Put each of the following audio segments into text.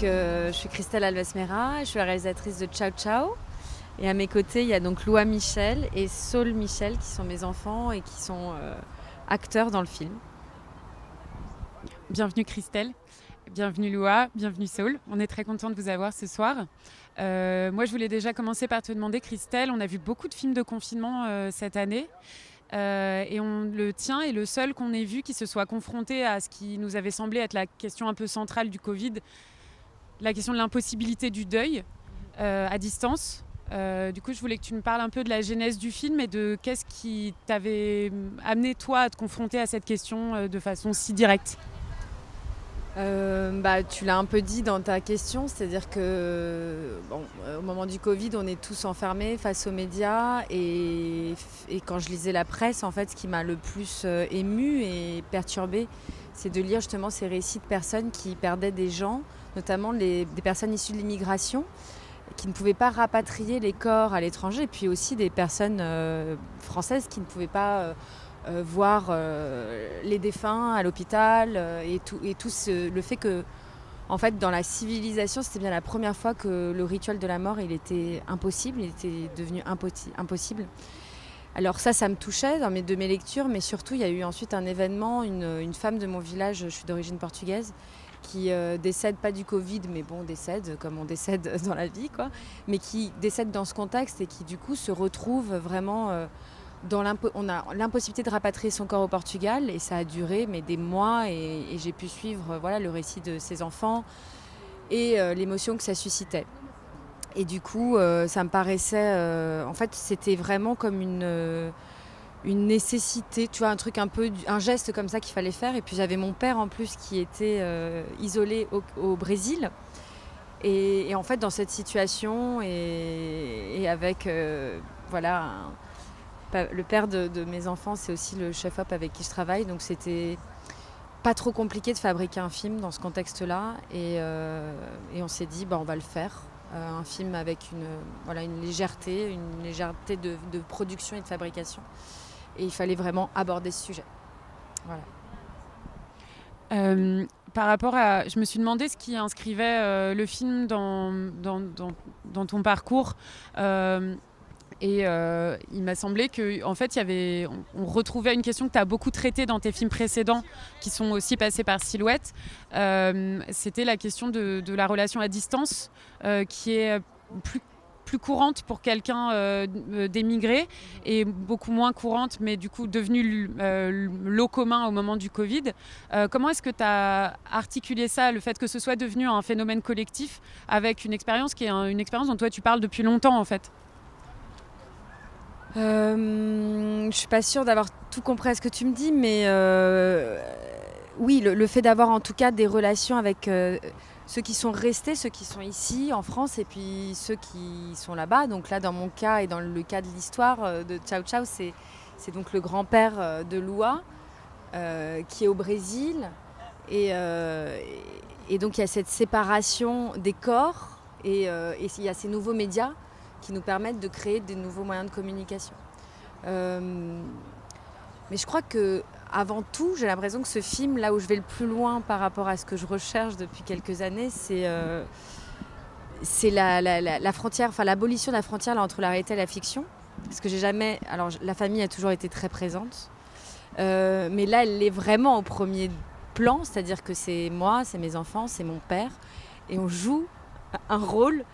Je suis Christelle Alves-Mera, je suis la réalisatrice de Ciao Ciao. Et à mes côtés, il y a donc Loa Michel et Saul Michel qui sont mes enfants et qui sont acteurs dans le film. Bienvenue Christelle, bienvenue Loa, bienvenue Saul. On est très content de vous avoir ce soir. Moi, je voulais déjà commencer par te demander, Christelle, on a vu beaucoup de films de confinement cette année. Le tien est le seul qu'on ait vu qui se soit confronté à ce qui nous avait semblé être la question un peu centrale du Covid, la question de l'impossibilité du deuil à distance. Du coup, je voulais que tu me parles un peu de la genèse du film et de qu'est-ce qui t'avait amené, toi, à te confronter à cette question de façon si directe. Tu l'as un peu dit dans ta question, c'est-à-dire que au moment du Covid, on est tous enfermés face aux médias et quand je lisais la presse, en fait, ce qui m'a le plus émue et perturbée, c'est de lire justement ces récits de personnes qui perdaient des gens, notamment des personnes issues de l'immigration, qui ne pouvaient pas rapatrier les corps à l'étranger, et puis aussi des personnes françaises qui ne pouvaient pas voir les défunts à l'hôpital le fait que, en fait, dans la civilisation, c'était bien la première fois que le rituel de la mort, il était impossible, il était devenu impossible. Alors ça me touchait de mes lectures, mais surtout, il y a eu ensuite un événement, une femme de mon village, je suis d'origine portugaise, qui décède pas du Covid, mais bon, décède comme on décède dans la vie, quoi, mais qui décède dans ce contexte et qui, du coup, se retrouve vraiment on a l'impossibilité de rapatrier son corps au Portugal et ça a duré des mois et j'ai pu suivre le récit de ses enfants et l'émotion que ça suscitait. Et du coup, ça me paraissait... en fait, c'était vraiment comme une nécessité, tu vois, un geste comme ça qu'il fallait faire. Et puis j'avais mon père en plus qui était isolé au Brésil. Et en fait, dans cette situation et avec... le père de mes enfants, c'est aussi le chef-op avec qui je travaille. Donc c'était pas trop compliqué de fabriquer un film dans ce contexte-là. Et on s'est dit, on va le faire. Un film avec une légèreté de production et de fabrication. Et il fallait vraiment aborder ce sujet. Voilà. Par rapport à... Je me suis demandé ce qui inscrivait le film dans ton parcours. Il m'a semblé qu'en fait, on retrouvait une question que tu as beaucoup traitée dans tes films précédents, qui sont aussi passés par Silhouette. C'était la question de la relation à distance, qui est plus courante pour quelqu'un d'émigré et beaucoup moins courante, mais du coup devenue l'eau commun au moment du Covid. Comment est-ce que tu as articulé ça, le fait que ce soit devenu un phénomène collectif, avec une expérience qui est une expérience dont toi tu parles depuis longtemps en fait? Je suis pas sûre d'avoir tout compris à ce que tu me dis, mais oui, le fait d'avoir en tout cas des relations avec ceux qui sont restés, ceux qui sont ici en France et puis ceux qui sont là-bas. Donc là, dans mon cas et dans le cas de l'histoire de Ciao Ciao, c'est donc le grand-père de Loa qui est au Brésil. Et donc il y a cette séparation des corps et il y a ces nouveaux médias qui nous permettent de créer des nouveaux moyens de communication. Mais je crois que avant tout, j'ai l'impression que ce film, là où je vais le plus loin par rapport à ce que je recherche depuis quelques années, c'est la frontière, enfin l'abolition de la frontière là, entre la réalité et la fiction. Parce que la famille a toujours été très présente, mais là, elle est vraiment au premier plan, c'est-à-dire que c'est moi, c'est mes enfants, c'est mon père, et on joue un rôle.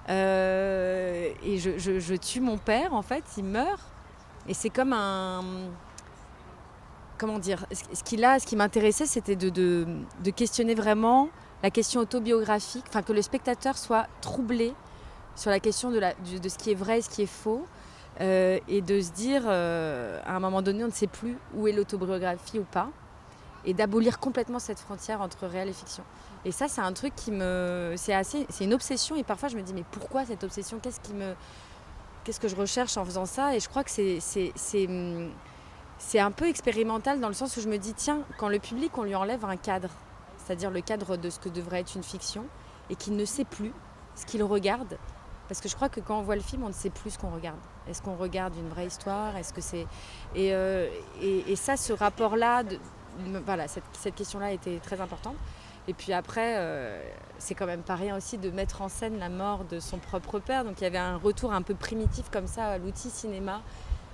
Et je tue mon père, en fait, il meurt. Et c'est comme un... Comment dire? Ce qui m'intéressait, c'était de questionner vraiment la question autobiographique, enfin que le spectateur soit troublé sur la question de ce qui est vrai et ce qui est faux, et de se dire, à un moment donné, on ne sait plus où est l'autobiographie ou pas, et d'abolir complètement cette frontière entre réel et fiction. Et ça, c'est un truc c'est une obsession, et parfois je me dis, mais pourquoi cette obsession? Qu'est-ce que je recherche en faisant ça? Et je crois que c'est un peu expérimental dans le sens où je me dis, tiens, quand le public, on lui enlève un cadre, c'est-à-dire le cadre de ce que devrait être une fiction, et qu'il ne sait plus ce qu'il regarde, parce que je crois que quand on voit le film, on ne sait plus ce qu'on regarde. Est-ce qu'on regarde une vraie histoire? Est-ce que c'est... Et ça, ce rapport-là, cette question-là était très importante. Et puis après, c'est quand même pas rien aussi de mettre en scène la mort de son propre père. Donc il y avait un retour un peu primitif comme ça à l'outil cinéma,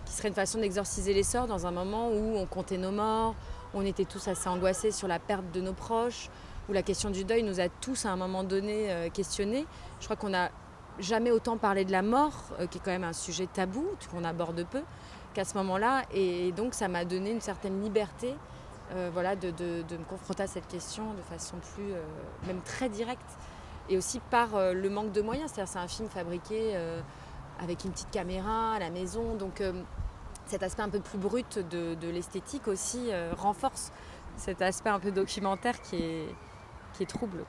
qui serait une façon d'exorciser les sorts dans un moment où on comptait nos morts, où on était tous assez angoissés sur la perte de nos proches, où la question du deuil nous a tous à un moment donné questionnés. Je crois qu'on n'a jamais autant parlé de la mort, qui est quand même un sujet tabou, qu'on aborde peu, qu'à ce moment-là. Et donc ça m'a donné une certaine liberté de me confronter à cette question de façon plus, même très directe. Et aussi par le manque de moyens. C'est-à-dire c'est un film fabriqué avec une petite caméra à la maison. Donc cet aspect un peu plus brut de l'esthétique aussi renforce cet aspect un peu documentaire qui est trouble.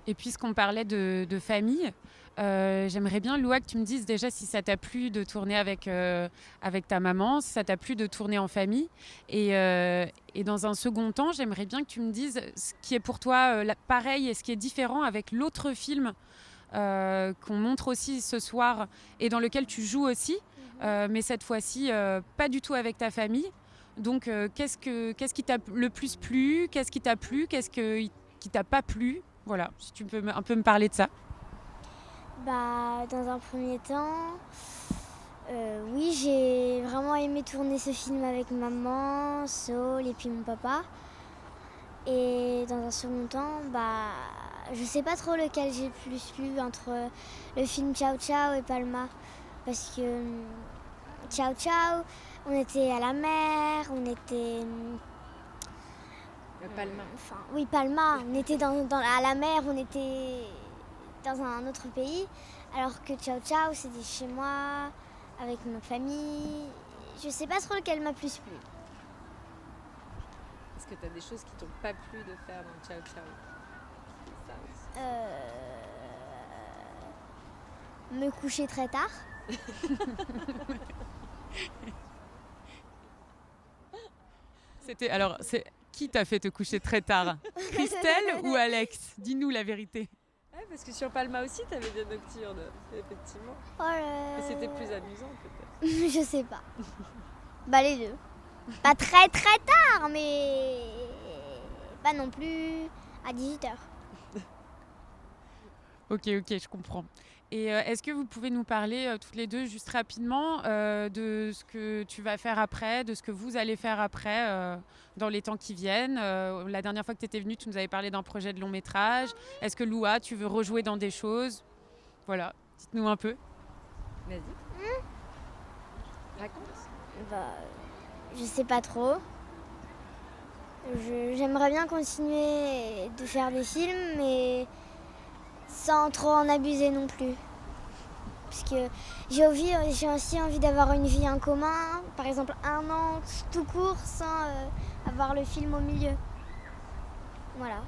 Et puisqu'on parlait de famille, j'aimerais bien, Loua, que tu me dises déjà si ça t'a plu de tourner avec ta maman, si ça t'a plu de tourner en famille. Et dans un second temps, j'aimerais bien que tu me dises ce qui est pour toi pareil et ce qui est différent avec l'autre film qu'on montre aussi ce soir et dans lequel tu joues aussi, mais cette fois-ci pas du tout avec ta famille. Donc qu'est-ce qui t'a le plus plu, qu'est-ce qui t'a plu, qu'est-ce qui t'a pas plu? Voilà, si tu peux un peu me parler de ça. Dans un premier temps, oui, j'ai vraiment aimé tourner ce film avec maman, Saul et puis mon papa. Et dans un second temps, je sais pas trop lequel j'ai le plus plu entre le film Ciao Ciao et Palma. Parce que Ciao Ciao, on était à la mer, on était... Palma. Oui, Palma, on était à la mer, on était dans un autre pays. Alors que Ciao Ciao, c'était chez moi, avec ma famille. Je sais pas trop lequel m'a plus plu. Est-ce que tu as des choses qui t'ont pas plu de faire dans Ciao Ciao? Me coucher très tard. Qui t'a fait te coucher très tard? Christelle ou Alex? Dis-nous la vérité. Ouais, parce que sur Palma aussi, tu avais des nocturnes, effectivement. Et c'était plus amusant, peut-être. Je sais pas. Les deux. Pas très très tard, mais pas non plus à 18h. Ok, je comprends. Et est-ce que vous pouvez nous parler toutes les deux juste rapidement de ce que tu vas faire après, de ce que vous allez faire après dans les temps qui viennent? La dernière fois que tu étais venue, tu nous avais parlé d'un projet de long métrage. Est-ce que Loua, tu veux rejouer dans des choses? Voilà, dites-nous un peu. Vas-y. Raconte. Je sais pas trop. J'aimerais bien continuer de faire des films, mais sans trop en abuser non plus. Parce que j'ai aussi envie d'avoir une vie en commun, par exemple 1 an tout court sans avoir le film au milieu. Voilà.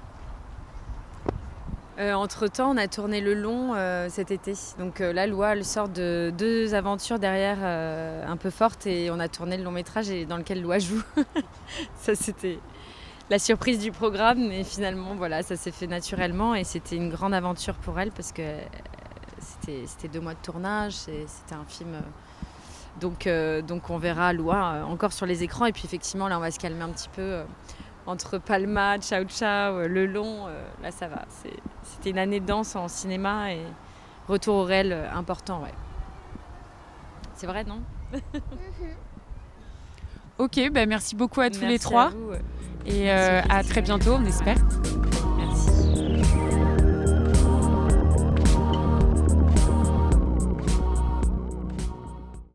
Entre-temps, on a tourné le long cet été. Donc là, Loua, elle sort de 2 aventures derrière un peu fortes et on a tourné le long métrage dans lequel Loua joue. Ça, c'était la surprise du programme, mais finalement, voilà, ça s'est fait naturellement et c'était une grande aventure pour elle parce que c'était 2 mois de tournage, c'était un film. Donc on verra Loua encore sur les écrans et puis effectivement, là, on va se calmer un petit peu. Entre Palma, Ciao Ciao, le long, là ça va. C'était une année de danse en cinéma et retour au réel important, ouais. C'est vrai, non? Ok, merci beaucoup à tous les Merci trois. à vous. Et à très bientôt, on espère.